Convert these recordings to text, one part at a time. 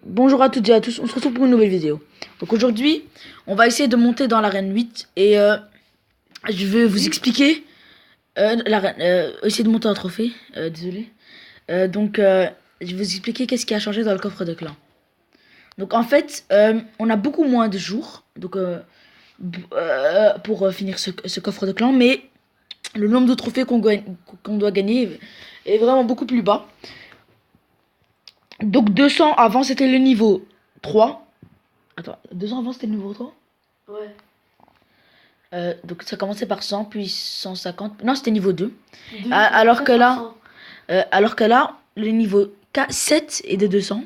Bonjour à toutes et à tous, on se retrouve pour une nouvelle vidéo. Donc aujourd'hui, on va essayer de monter dans l'arène 8 et je vais vous expliquer essayer de monter un trophée, désolé. Je vais vous expliquer qu'est-ce qui a changé dans le coffre de clan. Donc en fait, on a beaucoup moins de jours pour finir ce coffre de clan, mais le nombre de trophées qu'on doit gagner est vraiment beaucoup plus bas. Donc 200 avant c'était le niveau 3. Attends, 200 avant c'était le niveau 3. Ouais. Donc ça commençait par 100 puis 150. Non, c'était niveau 2. Deux- Alors que là, 300. le niveau 7 est de 200.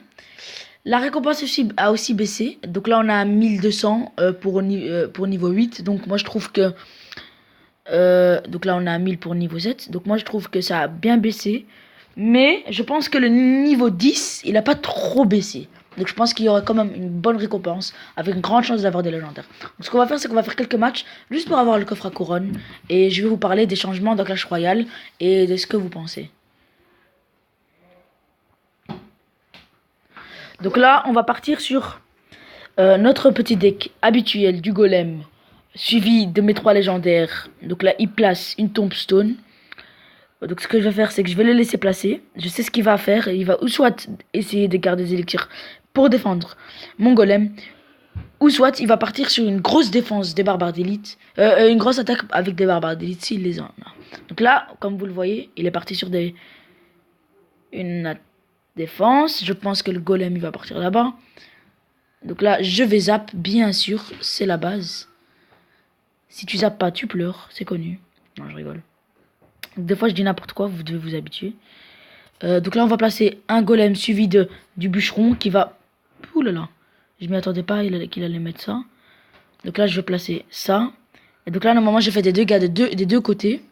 La récompense a aussi baissé. Donc là on a 1200 pour niveau 8. Donc moi je trouve que donc là on a 1000 pour niveau 7. Donc moi je trouve que ça a bien baissé. Mais je pense que le niveau 10, il n'a pas trop baissé. Donc je pense qu'il y aura quand même une bonne récompense, avec une grande chance d'avoir des légendaires. Donc ce qu'on va faire, c'est qu'on va faire quelques matchs, juste pour avoir le coffre à couronne. Et je vais vous parler des changements dans Clash Royale, et de ce que vous pensez. Donc là, on va partir sur notre petit deck habituel du golem, suivi de mes 3 légendaires. Donc là, il place une tombstone. Donc ce que je vais faire, c'est que je vais le laisser placer. Je sais ce qu'il va faire. Il va ou soit essayer de garder des élixirs pour défendre mon golem, ou soit il va partir sur une grosse défense des barbares d'élite. Une grosse attaque avec des barbares d'élite s'il les en a. Donc là, comme vous le voyez, il est parti sur une défense. Je pense que le golem il va partir là-bas. Donc là, je vais zap, bien sûr, c'est la base. Si tu zappes pas, tu pleures, c'est connu. Non, je rigole. Des fois je dis n'importe quoi, vous devez vous habituer. Donc là on va placer un golem suivi du bûcheron qui va... Ouh là là, je m'y attendais pas qu'il allait mettre ça. Donc là je vais placer ça. Et donc là normalement j'ai fait des dégâts des deux côtés.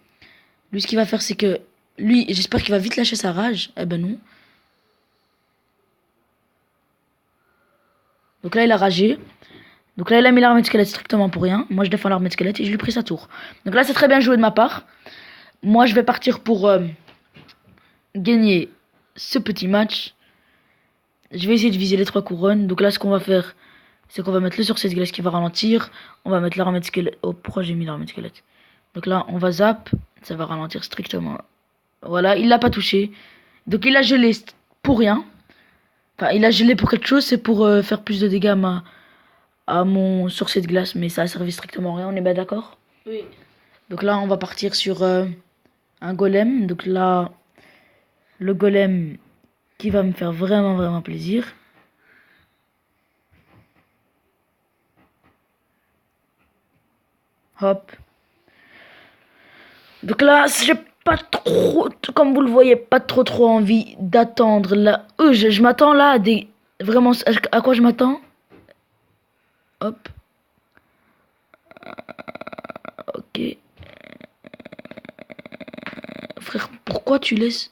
Lui ce qu'il va faire c'est que... Lui j'espère qu'il va vite lâcher sa rage. Eh ben non. Donc là il a ragé. Donc là il a mis l'armée de squelette strictement pour rien. Moi je défends l'armée de squelette et je lui ai pris sa tour. Donc là c'est très bien joué de ma part. Moi, je vais partir pour gagner ce petit match. Je vais essayer de viser les 3 couronnes. Donc là, ce qu'on va faire, c'est qu'on va mettre le sorcier de glace qui va ralentir. On va mettre l'armée de squelette. Oh, pourquoi j'ai mis l'armée de squelette? Donc là, on va zap. Ça va ralentir strictement. Voilà, il l'a pas touché. Donc il a gelé pour rien. Enfin, il a gelé pour quelque chose. C'est pour faire plus de dégâts à mon sorcier de glace. Mais ça a servi strictement à rien. On est bien d'accord? Oui. Donc là, on va partir sur... un golem, donc là, le golem qui va me faire vraiment plaisir. Hop. Donc là, j'ai pas trop, comme vous le voyez, pas trop envie d'attendre là. Je m'attends là à des... Vraiment, à quoi je m'attends? Hop. Ok. Frère, pourquoi tu laisses?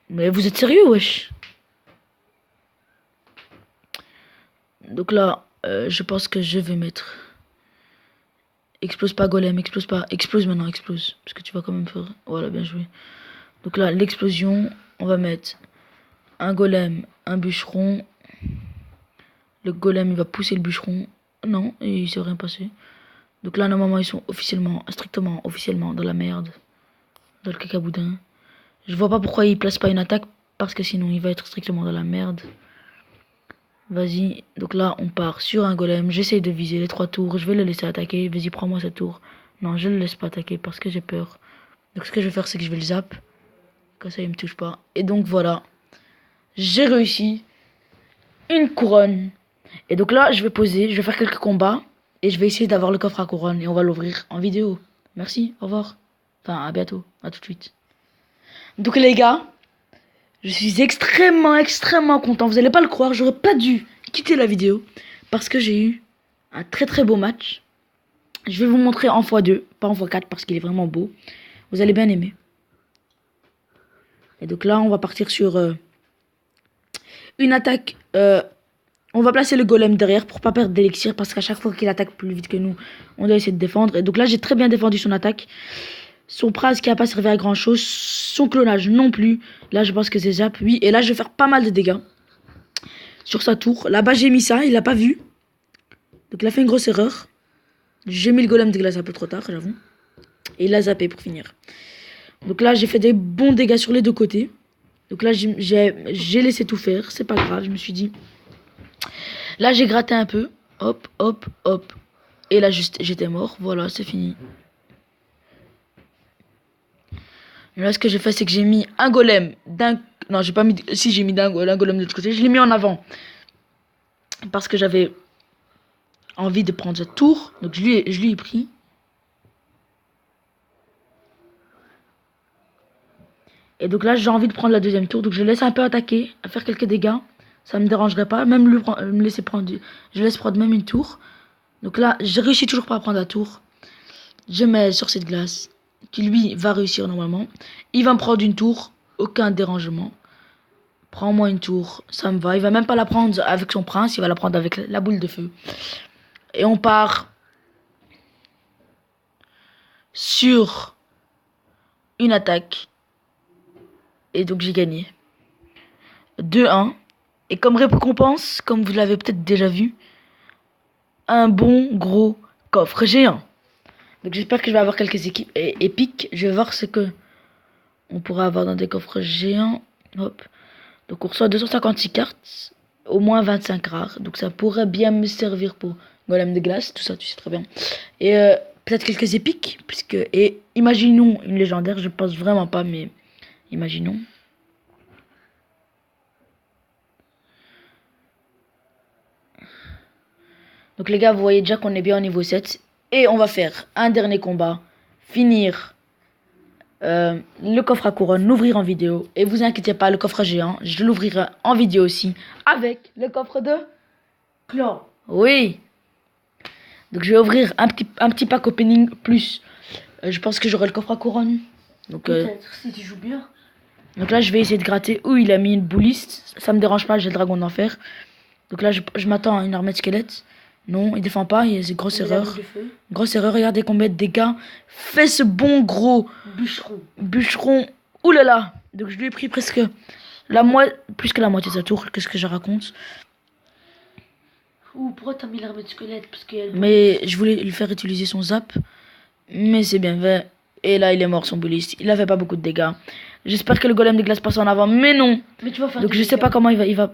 Mais vous êtes sérieux, wesh? Donc là, je pense que je vais mettre... Explose pas golem, explose pas. Explose maintenant, explose. Parce que tu vas quand même faire... Voilà, bien joué. Donc là, l'explosion, on va mettre un golem, un bûcheron. Le golem, il va pousser le bûcheron. Non, et il s'est rien passé. Donc là, normalement, ils sont strictement officiellement dans la merde. Dans le cacaboudin. Je vois pas pourquoi il place pas une attaque. Parce que sinon, il va être strictement dans la merde. Vas-y. Donc là, on part sur un golem. J'essaye de viser les 3 tours. Je vais le laisser attaquer. Vas-y, prends-moi cette tour. Non, je le laisse pas attaquer parce que j'ai peur. Donc ce que je vais faire, c'est que je vais le zap. Comme ça, il me touche pas. Et donc voilà. J'ai réussi. Une couronne. Et donc là, je vais poser. Je vais faire quelques combats. Et je vais essayer d'avoir le coffre à couronne. Et on va l'ouvrir en vidéo. Merci. Au revoir. Enfin, à bientôt. À tout de suite. Donc les gars, je suis extrêmement content. Vous allez pas le croire, j'aurais pas dû quitter la vidéo parce que j'ai eu un très beau match. Je vais vous montrer en x2, pas en x4 parce qu'il est vraiment beau. Vous allez bien aimer. Et donc là, on va partir sur une attaque. On va placer le golem derrière pour pas perdre d'élixir parce qu'à chaque fois qu'il attaque plus vite que nous, on doit essayer de défendre. Et donc là, j'ai très bien défendu son attaque. Son phrase qui a pas servi à grand chose. Son clonage non plus. Là je pense que c'est zap. Oui. Et là je vais faire pas mal de dégâts. sur sa tour. Là-bas, j'ai mis ça, il a pas vu. Donc il a fait une grosse erreur. J'ai mis le golem de glace un peu trop tard, j'avoue. Et il a zappé pour finir. Donc là, j'ai fait des bons dégâts sur les deux côtés. Donc là, j'ai laissé tout faire. C'est pas grave, je me suis dit. Là, j'ai gratté un peu. Hop, hop, hop. Et là, juste, j'étais mort. Voilà, c'est fini. Et là, ce que j'ai fait, c'est que j'ai mis un golem d'un... Non, j'ai pas mis... Si, j'ai mis un golem de l'autre côté. Je l'ai mis en avant. Parce que j'avais envie de prendre cette tour. Donc, je lui ai pris. Et donc là, j'ai envie de prendre la deuxième tour. Donc, je laisse un peu attaquer, à faire quelques dégâts. Ça me dérangerait pas. Même me laisser prendre... Je laisse prendre même une tour. Donc là, je réussis toujours pas à prendre la tour. Je mets sur cette glace, qui lui va réussir normalement. Il va me prendre une tour, aucun dérangement. Prends-moi une tour, ça me va. Il va même pas la prendre avec son prince, il va la prendre avec la boule de feu. Et on part sur une attaque. Et donc j'ai gagné. 2-1. Et comme récompense, comme vous l'avez peut-être déjà vu, un bon gros coffre géant. Donc j'espère que je vais avoir quelques équipes épiques. Je vais voir ce que on pourra avoir dans des coffres géants. Hop. Donc on reçoit 256 cartes, au moins 25 rares. Donc ça pourrait bien me servir pour golem de glace, tout ça tu sais très bien. Et peut-être quelques épiques, puisque... Et imaginons une légendaire, je pense vraiment pas, mais imaginons. Donc les gars, vous voyez déjà qu'on est bien au niveau 7. Et on va faire un dernier combat, finir le coffre à couronne, l'ouvrir en vidéo. Et vous inquiétez pas, le coffre géant, je l'ouvrirai en vidéo aussi. Avec le coffre de clan. Oui. Donc je vais ouvrir un petit pack opening plus. Je pense que j'aurai le coffre à couronne. Donc peut-être si tu joues bien. Donc là je vais essayer de gratter où il a mis une bouliste. Ça me dérange pas, j'ai le dragon d'enfer. Donc là je m'attends à une armée de squelettes. Non, il défend pas, c'est une grosse erreur. Grosse erreur, regardez combien de dégâts. Fait ce bon gros bûcheron. Ouh là là. Donc je lui ai pris presque plus que la moitié de sa tour. Qu'est-ce que je raconte? Ou pourquoi t'as mis l'armée de squelette? Parce que mais je voulais lui faire utiliser son zap. Mais c'est bien fait. Et là il est mort son bouliste. Il avait pas beaucoup de dégâts. J'espère que le golem de glace passe en avant. Mais non. Mais tu vas faire donc je sais pas comment il va...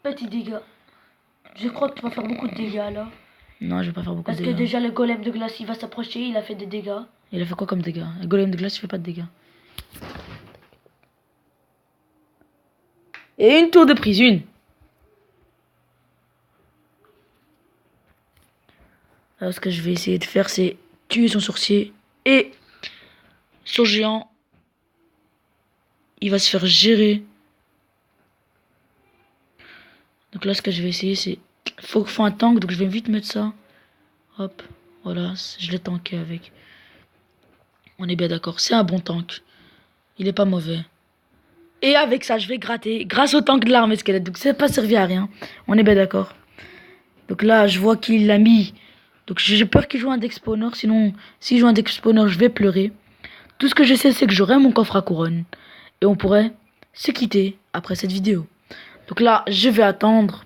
Petit dégâts. Je crois que tu vas faire beaucoup de dégâts là. Non, je vais pas faire beaucoup de dégâts. Parce que déjà le golem de glace il va s'approcher, il a fait des dégâts. Il a fait quoi comme dégâts? Le golem de glace il fait pas de dégâts. Et une tour de prise, une. Alors ce que je vais essayer de faire c'est tuer son sorcier. Et son géant, il va se faire gérer. Donc là ce que je vais essayer c'est... Faut un tank, donc je vais vite mettre ça. Hop, voilà, je l'ai tanké avec. On est bien d'accord, c'est un bon tank. Il est pas mauvais. Et avec ça, je vais gratter grâce au tank de l'armée squelette. Donc ça n'a pas servi à rien. On est bien d'accord. Donc là, je vois qu'il l'a mis. Donc j'ai peur qu'il joue un deck spawner. Sinon, s'il joue un deck spawner, je vais pleurer. Tout ce que je sais, c'est que j'aurai mon coffre à couronne. Et on pourrait se quitter après cette vidéo. Donc là, je vais attendre.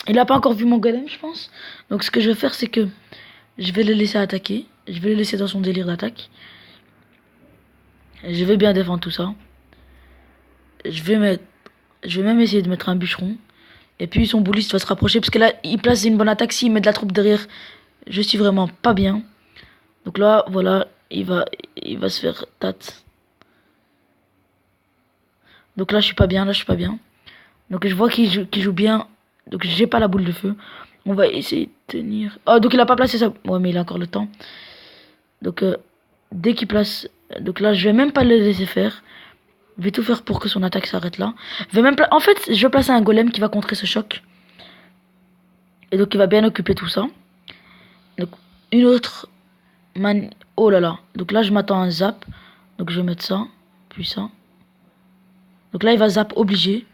Il n'a pas encore vu mon golem, je pense. Donc ce que je vais faire, c'est que je vais le laisser attaquer. Je vais le laisser dans son délire d'attaque. Je vais bien défendre tout ça. Je vais même essayer de mettre un bûcheron. Et puis son bouliste va se rapprocher. Parce que là, il place une bonne attaque. S'il met de la troupe derrière, je suis vraiment pas bien. Donc là, voilà, il va se faire tate. Donc là, je suis pas bien. Donc je vois qu'il joue bien. Donc j'ai pas la boule de feu. On va essayer de tenir. Oh, donc il a pas placé ça. Ouais, mais il a encore le temps. Donc dès qu'il place... Donc là, je vais même pas le laisser faire. Je vais tout faire pour que son attaque s'arrête là. En fait, je vais placer un golem qui va contrer ce choc. Et donc il va bien occuper tout ça. Donc une autre... Oh là là. Donc là, je m'attends à un zap. Donc je vais mettre ça. Puis ça. Donc là, il va zap obligé.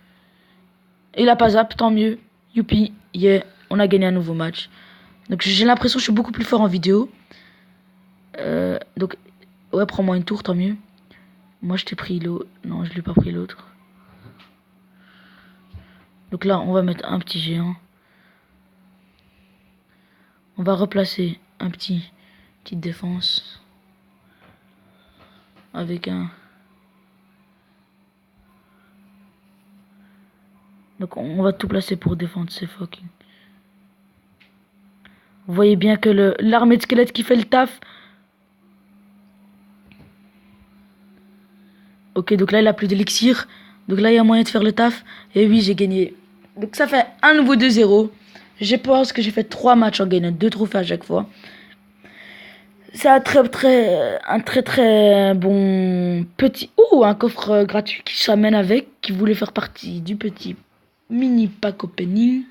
Il a pas zap, tant mieux. Youpi, yeah, on a gagné un nouveau match. Donc j'ai l'impression que je suis beaucoup plus fort en vidéo. Donc, ouais, prends-moi une tour, tant mieux. Moi, je t'ai pris l'autre. Non, je lui ai pas pris l'autre. Donc là, on va mettre un petit géant. On va replacer un petite défense. Avec un... Donc on va tout placer pour défendre ces fucking... Vous voyez bien que l'armée de squelettes qui fait le taf. Ok, donc là il a plus d'élixir. Donc là il y a moyen de faire le taf. Et oui, j'ai gagné. Donc ça fait un nouveau 2-0. Je pense que j'ai fait 3 matchs en gagnant 2 trophées à chaque fois. C'est un très bon petit... Oh, un coffre gratuit qui s'amène avec. Qui voulait faire partie du petit mini pack opening.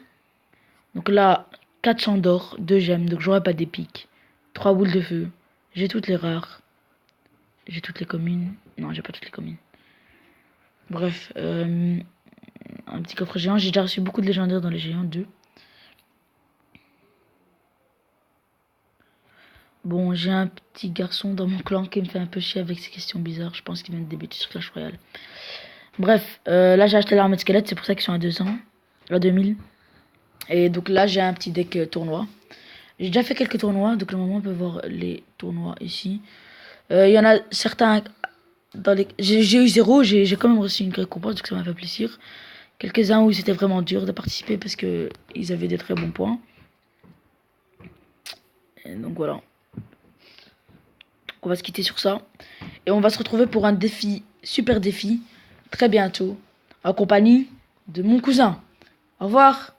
Donc là, 400 d'or, 2 gemmes. Donc j'aurai pas d'épique. 3 boules de feu. J'ai toutes les rares. J'ai toutes les communes. Non, j'ai pas toutes les communes. Bref, un petit coffre géant. J'ai déjà reçu beaucoup de légendaires dans les géants 2. Bon, j'ai un petit garçon dans mon clan qui me fait un peu chier avec ses questions bizarres. Je pense qu'il vient de débuter sur Clash Royale. Bref, là j'ai acheté l'armée de squelette. C'est pour ça qu'ils sont à 200. À 2000. Et donc là j'ai un petit deck tournoi. J'ai déjà fait quelques tournois. Donc normalement on peut voir les tournois ici. Il y en a certains... J'ai eu 0, j'ai quand même reçu une récompense, donc ça m'a fait plaisir. Quelques-uns où c'était vraiment dur de participer parce que ils avaient des très bons points. Et donc voilà. On va se quitter sur ça. Et on va se retrouver pour un défi, super défi, très bientôt, en compagnie de mon cousin. Au revoir.